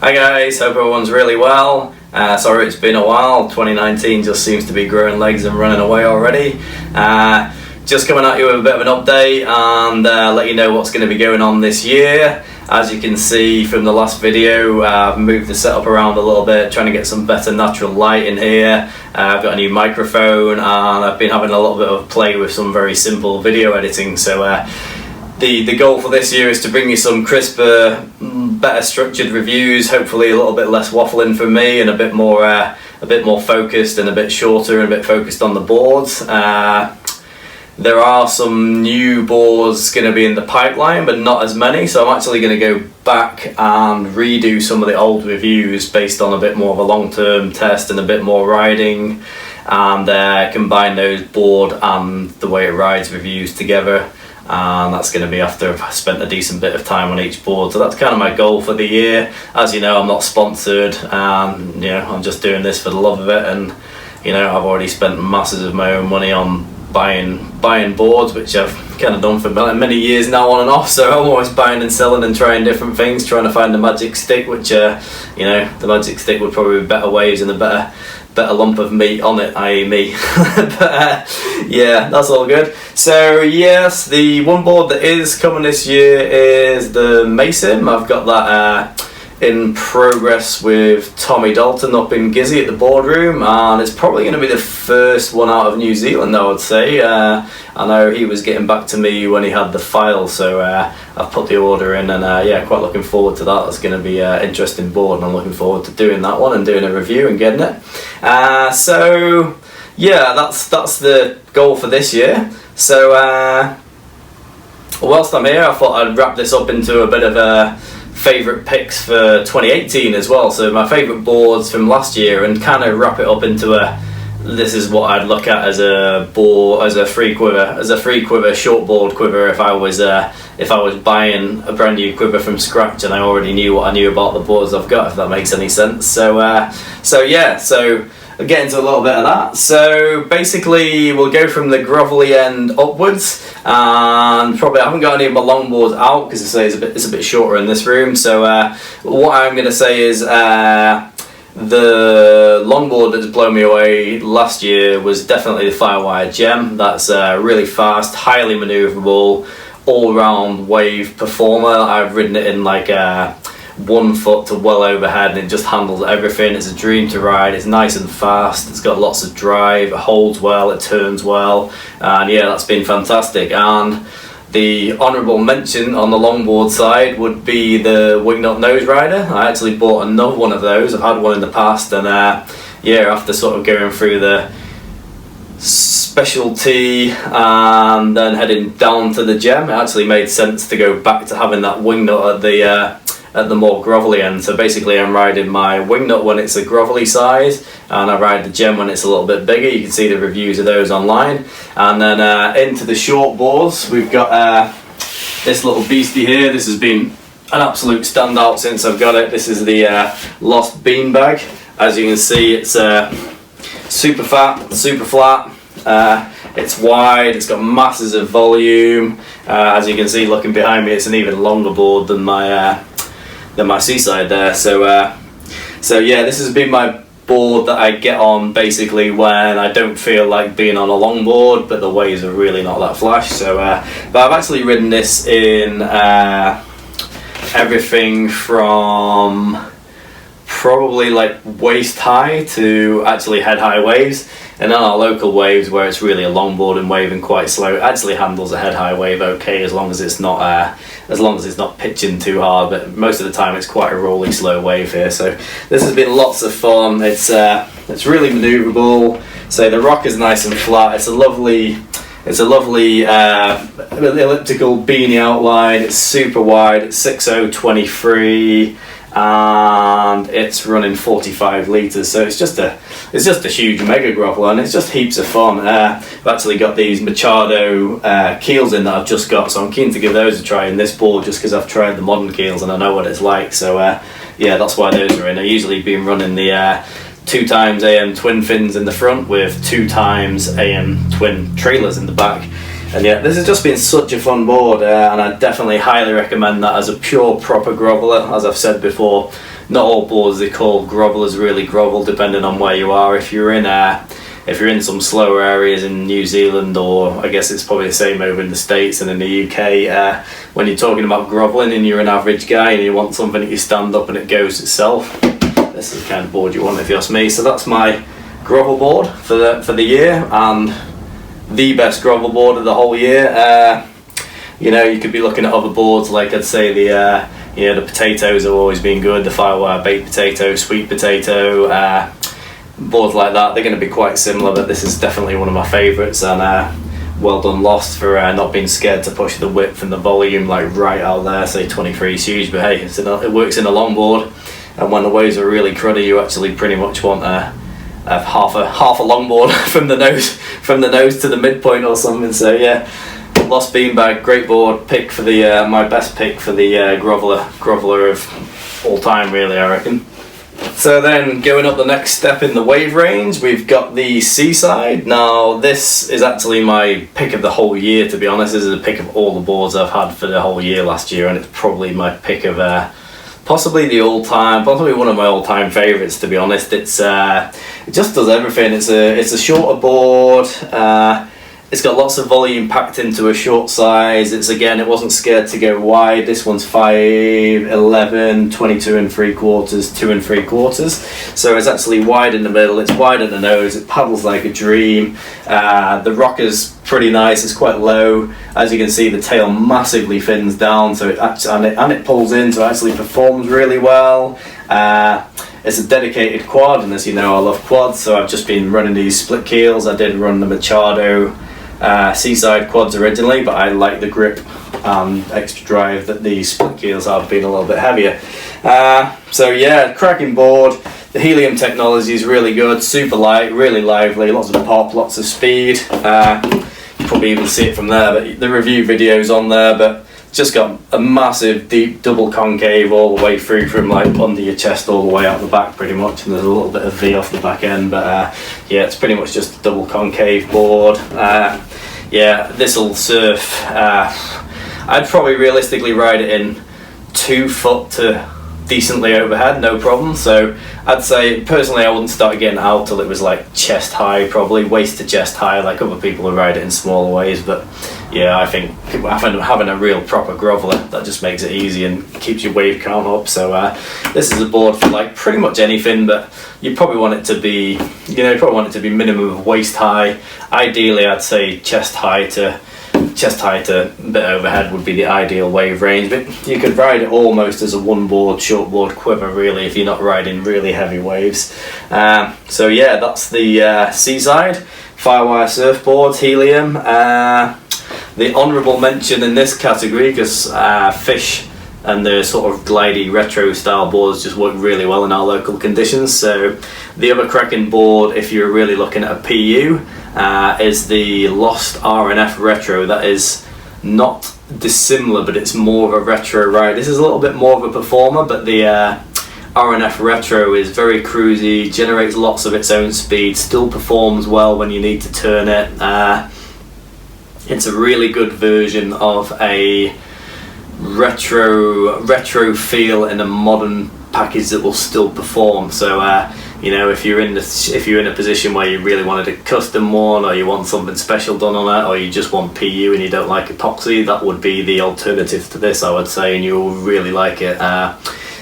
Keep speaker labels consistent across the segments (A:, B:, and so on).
A: Hi guys, hope everyone's really well. Sorry it's been a while. 2019 just seems to be growing legs and running away already. Just coming at you with a bit of an update and let you know what's going to be going on this year. As you can see from the last video, I've moved the setup around a little bit, trying to get some better natural light in here. I've got a new microphone and I've been having a little bit of play with some very simple video editing. So the goal for this year is to bring you some crisper, better structured reviews, hopefully a little bit less waffling from me and a bit more focused and a bit shorter and a bit focused on the boards. There are some new boards going to be in the pipeline, but not as many, so I'm actually going to go back and redo some of the old reviews based on a bit more of a long-term test and a bit more riding, and combine those board and the way it rides reviews together. And that's going to be after I've spent a decent bit of time on each board. So that's kind of my goal for the year. As you know, I'm not sponsored, and I'm just doing this for the love of it. And I've already spent masses of my own money on buying boards, which I've kind of done for many years now, on and off. So I'm always buying and selling and trying different things, trying to find the magic stick, which the magic stick would probably be better waves and a better lump of meat on it, i.e. me. But yeah, that's all good. So yes, the one board that is coming this year is the Mason. I've got that in progress with Tommy Dalton up in Gizzy at the boardroom, and it's probably going to be the first one out of New Zealand, I would say. I know he was getting back to me when he had the file, so I've put the order in, and yeah, quite looking forward to that. It's going to be an interesting board, and I'm looking forward to doing that one and doing a review and getting it. So yeah, that's the goal for this year. So whilst I'm here, I thought I'd wrap this up into a bit of a favourite picks for 2018 as well. So my favourite boards from last year, and kind of wrap it up into this is what I'd look at as a board, as a free quiver, short board quiver, if I was buying a brand new quiver from scratch and I already knew what I knew about the boards I've got, if that makes any sense. So yeah, so I'll get into a little bit of that. So basically we'll go from the grovelly end upwards, and probably I haven't got any of my longboards out because it's a bit shorter in this room. So what I'm going to say is the longboard that's blown me away last year was definitely the Firewire Gem. That's really fast, highly manoeuvrable, all-round wave performer. I've ridden it in like 1 foot to well overhead, and it just handles everything. It's a dream to ride. It's nice and fast. It's got lots of drive. It holds well. It turns well, and yeah, that's been fantastic. And the honourable mention on the longboard side would be the Wingnut Nose Rider. I actually bought another one of those. I've had one in the past, and yeah, after sort of going through the specialty and then heading down to the Gem, it actually made sense to go back to having that Wingnut at the more grovelly end. So basically I'm riding my Wingnut when it's a grovelly size, and I ride the Gem when it's a little bit bigger. You can see the reviews of those online. And then into the short boards, we've got this little beastie here. This has been an absolute standout since I've got it. This is the Lost Beanbag. As you can see, it's super fat, super flat. It's wide, it's got masses of volume. As you can see looking behind me, it's an even longer board than my Seaside there. So yeah, this has been my board that I get on basically when I don't feel like being on a longboard, but the waves are really not that flash. So but I've actually ridden this in everything from probably like waist high to actually head high waves. And on our local waves, where it's really a longboard and waving quite slow, it actually handles a head high wave okay, as long as it's not pitching too hard. But most of the time, it's quite a rolly, slow wave here. So this has been lots of fun. It's really manoeuvrable. So the rock is nice and flat. It's a lovely elliptical beanie outline. It's super wide. It's 6023. And it's running 45 litres, so it's just a huge mega grovel, and it's just heaps of fun. I've actually got these Machado keels in that I've just got, so I'm keen to give those a try in this board, just because I've tried the modern keels and I know what it's like. So yeah, that's why those are in. I've usually been running the 2x AM twin fins in the front with 2x AM twin trailers in the back. And yeah, this has just been such a fun board, and I definitely highly recommend that as a pure proper groveler. As I've said before, not all boards they call grovelers really grovel, depending on where you are. If you're in some slower areas in New Zealand, or I guess it's probably the same over in the States and in the UK, when you're talking about groveling and you're an average guy and you want something that you stand up and it goes itself, this is the kind of board you want if you ask me. So that's my grovel board for the year, and the best grovel board of the whole year. You know, you could be looking at other boards, like I'd say the potatoes have always been good, the Firewire baked potato, sweet potato, boards like that. They're going to be quite similar, but this is definitely one of my favourites. And well done Lost for not being scared to push the width and the volume like right out there. Say 23 is huge, but hey, it works in a longboard, and when the waves are really cruddy, you actually pretty much want half a longboard from the nose to the midpoint or something. So yeah, Lost Beanbag, great board. Pick for the my best pick for the groveler of all time, really, I reckon. So then, going up the next step in the wave range, we've got the Seaside. Now this is actually my pick of the whole year, to be honest. This is a pick of all the boards I've had for the whole year last year, and it's probably my pick of possibly one of my all-time favourites, to be honest. It just does everything. It's a shorter board. It's got lots of volume packed into a short size. It wasn't scared to go wide. This one's 5'11", 22 3/4, 2 3/4. So it's actually wide in the middle. It's wide at the nose. It paddles like a dream. The rocker's pretty nice. It's quite low. As you can see, the tail massively thins down, so it pulls in, so it actually performs really well. It's a dedicated quad, and as you know, I love quads, so I've just been running these split keels. I did run the Machado Seaside quads originally, but I like the grip and extra drive that these split keels have, been a little bit heavier. So yeah, cracking board. The helium technology is really good, super light, really lively, lots of pop, lots of speed. You probably even see it from there, but the review video's on there. But just got a massive deep double concave all the way through, from like under your chest all the way out the back pretty much, and there's a little bit of V off the back end, but yeah, it's pretty much just a double concave board. Yeah, this will surf, I'd probably realistically ride it in 2 foot to decently overhead, no problem. So I'd say personally I wouldn't start getting out till it was like chest high, probably waist to chest high, like other people who ride it in smaller ways. But yeah, I think having a real proper groveler, that just makes it easy and keeps your wave count up. So this is a board for like pretty much anything, but you probably want it to be, minimum of waist high. Ideally I'd say chest high to a bit overhead would be the ideal wave range, but you could ride it almost as a one board, short board Quiver really, if you're not riding really heavy waves. So yeah, that's the Seaside FireWire surfboards, helium. The honourable mention in this category, because fish and the sort of glidey retro style boards just work really well in our local conditions. So the other cracking board, if you're really looking at a PU, is the Lost R&F Retro. That is not dissimilar, but it's more of a retro ride. This is a little bit more of a performer, but the R&F Retro is very cruisy, generates lots of its own speed, still performs well when you need to turn it. It's a really good version of a retro feel in a modern package that will still perform. So you know, if you're in a position where you really wanted a custom one, or you want something special done on it, or you just want PU and you don't like epoxy, that would be the alternative to this, I would say, and you'll really like it.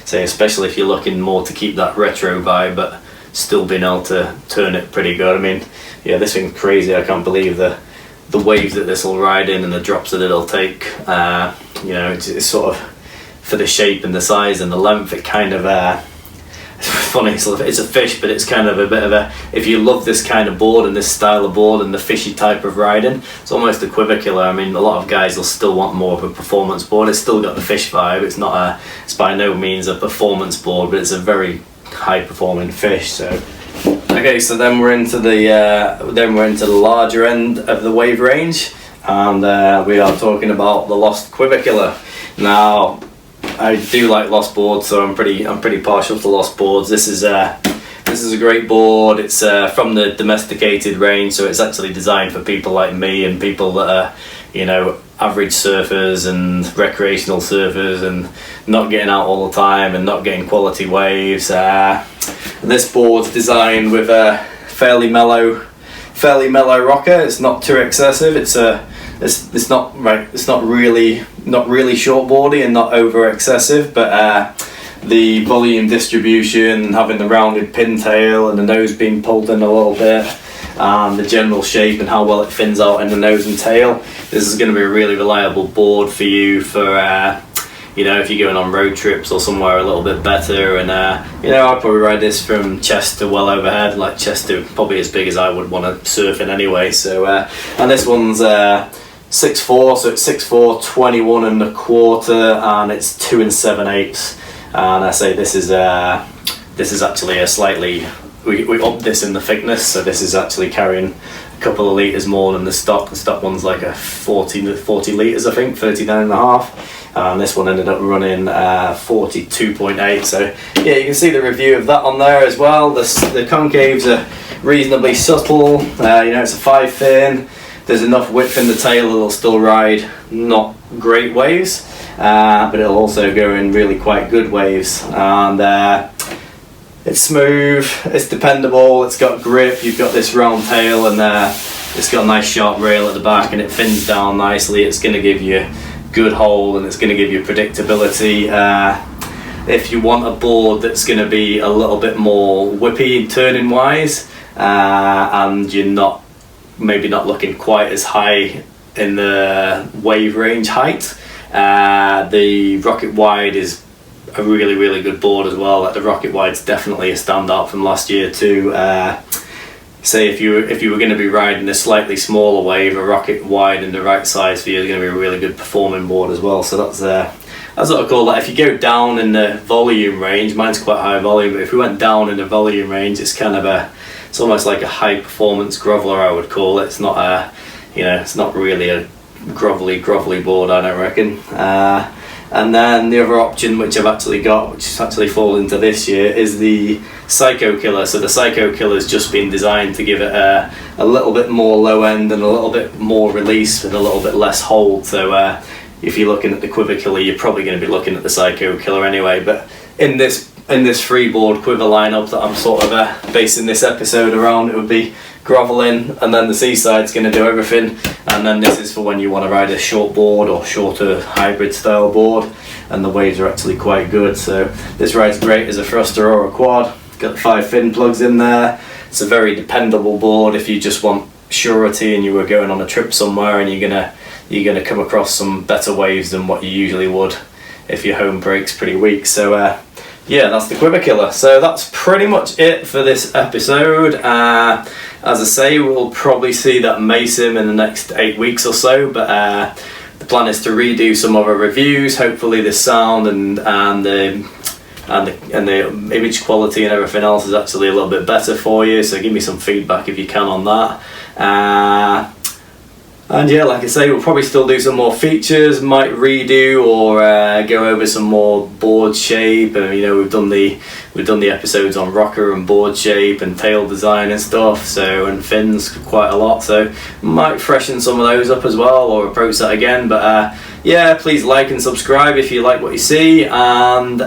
A: So especially if you're looking more to keep that retro vibe but still being able to turn it pretty good. I mean, yeah, this thing's crazy. I can't believe the waves that this will ride in and the drops that it'll take. You know, it's sort of, for the shape and the size and the length, it kind of it's funny, it's a fish, but it's kind of a bit of a, if you love this kind of board and this style of board and the fishy type of riding, it's almost a Quiver killer. I mean, a lot of guys will still want more of a performance board. It's still got the fish vibe. It's by no means a performance board, but it's a very high performing fish. So okay, so then we're into the larger end of the wave range, and we are talking about the Lost Quiver killer. Now, I do like Lost boards, so I'm pretty partial to Lost boards. This is a great board. It's from the domesticated range, so it's actually designed for people like me and people that are average surfers and recreational surfers and not getting out all the time and not getting quality waves. This board's designed with a fairly mellow rocker. It's not too excessive. It's not really shortboardy and not over excessive, but the volume distribution, having the rounded pintail and the nose being pulled in a little bit, and the general shape and how well it fins out in the nose and tail, this is going to be a really reliable board for you for if you're going on road trips or somewhere a little bit better. And I'd probably ride this from chest to well overhead, like chest to probably as big as I would want to surf in anyway. So and this one's 6'4", so it's 6'4", 21 and a quarter, and it's 2 7/8. And I say this is actually a slightly, we upped this in the thickness, so this is actually carrying a couple of litres more than the stock. The stock one's like a 40 litres, I think, 39.5, and this one ended up running 42.8. So yeah, you can see the review of that on there as well. The concaves are reasonably supple. It's a 5 fin. There's enough width in the tail that it'll still ride not great waves, but it'll also go in really quite good waves. And it's smooth, it's dependable, it's got grip. You've got this round tail, and it's got a nice sharp rail at the back, and it fins down nicely. It's going to give you good hold, and it's going to give you predictability. If you want a board that's going to be a little bit more whippy turning wise, and you're maybe not looking quite as high in the wave range height, the Rocket Wide is a really, really good board as well. Like, the Rocket Wide's definitely a standout from last year too. Say if you were going to be riding a slightly smaller wave, a Rocket Wide in the right size for you is going to be a really good performing board as well. So that's what I call that. If you go down in the volume range, mine's quite high volume, but if we went down in the volume range, it's kind of it's almost like a high performance groveler, I would call it. It's not it's not really a grovelly board, I don't reckon. And then the other option which I've actually got, which has actually fallen into this year, is the Psycho Killer. So the Psycho Killer's just been designed to give it a little bit more low end and a little bit more release and a little bit less hold. So if you're looking at the Quiver Killer, you're probably going to be looking at the Psycho Killer anyway. But in this freeboard Quiver lineup that I'm sort of basing this episode around, it would be groveling, and then the Seaside's going to do everything, and then this is for when you want to ride a short board or shorter hybrid style board, and the waves are actually quite good. So this rides great as a thruster or a quad. Got the 5 fin plugs in there. It's a very dependable board if you just want surety and you were going on a trip somewhere and you're gonna come across some better waves than what you usually would if your home break's pretty weak. So yeah, that's the Quiver Killer. So that's pretty much it for this episode. As I say, we'll probably see that Mason in the next 8 weeks or so, but the plan is to redo some other reviews. Hopefully the sound and the image quality and everything else is actually a little bit better for you, so give me some feedback if you can on that. And yeah, like I say, we'll probably still do some more features, might redo or go over some more board shape. And we've done the episodes on rocker and board shape and tail design and stuff, so, and fins quite a lot, so might freshen some of those up as well, or approach that again. But yeah, please like and subscribe if you like what you see, and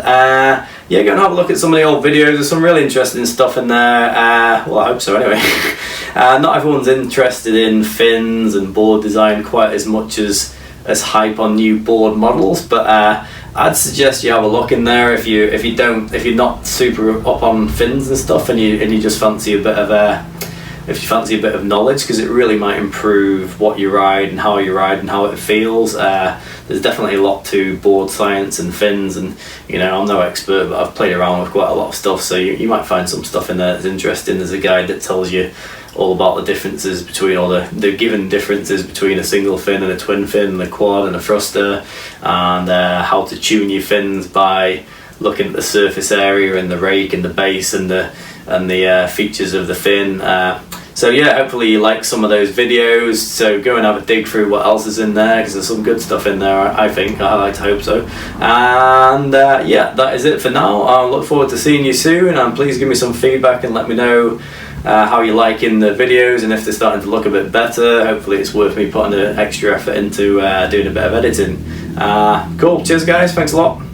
A: yeah, go and have a look at some of the old videos. There's some really interesting stuff in there. Well, I hope so anyway. Not everyone's interested in fins and board design quite as much as hype on new board models, but I'd suggest you have a look in there if you're not super up on fins and stuff, and you just fancy a bit of knowledge, because it really might improve what you ride and how you ride and how it feels. There's definitely a lot to board science and fins, and I'm no expert, but I've played around with quite a lot of stuff, so you might find some stuff in there that's interesting. There's a guide that tells you all about the differences between, or the given differences between a single fin and a twin fin and a quad and a thruster, and how to tune your fins by looking at the surface area and the rake and the base and the features of the fin. So yeah, hopefully you like some of those videos, so go and have a dig through what else is in there, because there's some good stuff in there, I think. I like to hope so. And yeah, that is it for now. I look forward to seeing you soon, and please give me some feedback and let me know how you're liking the videos and if they're starting to look a bit better. Hopefully it's worth me putting an extra effort into doing a bit of editing. Cool, cheers guys, thanks a lot.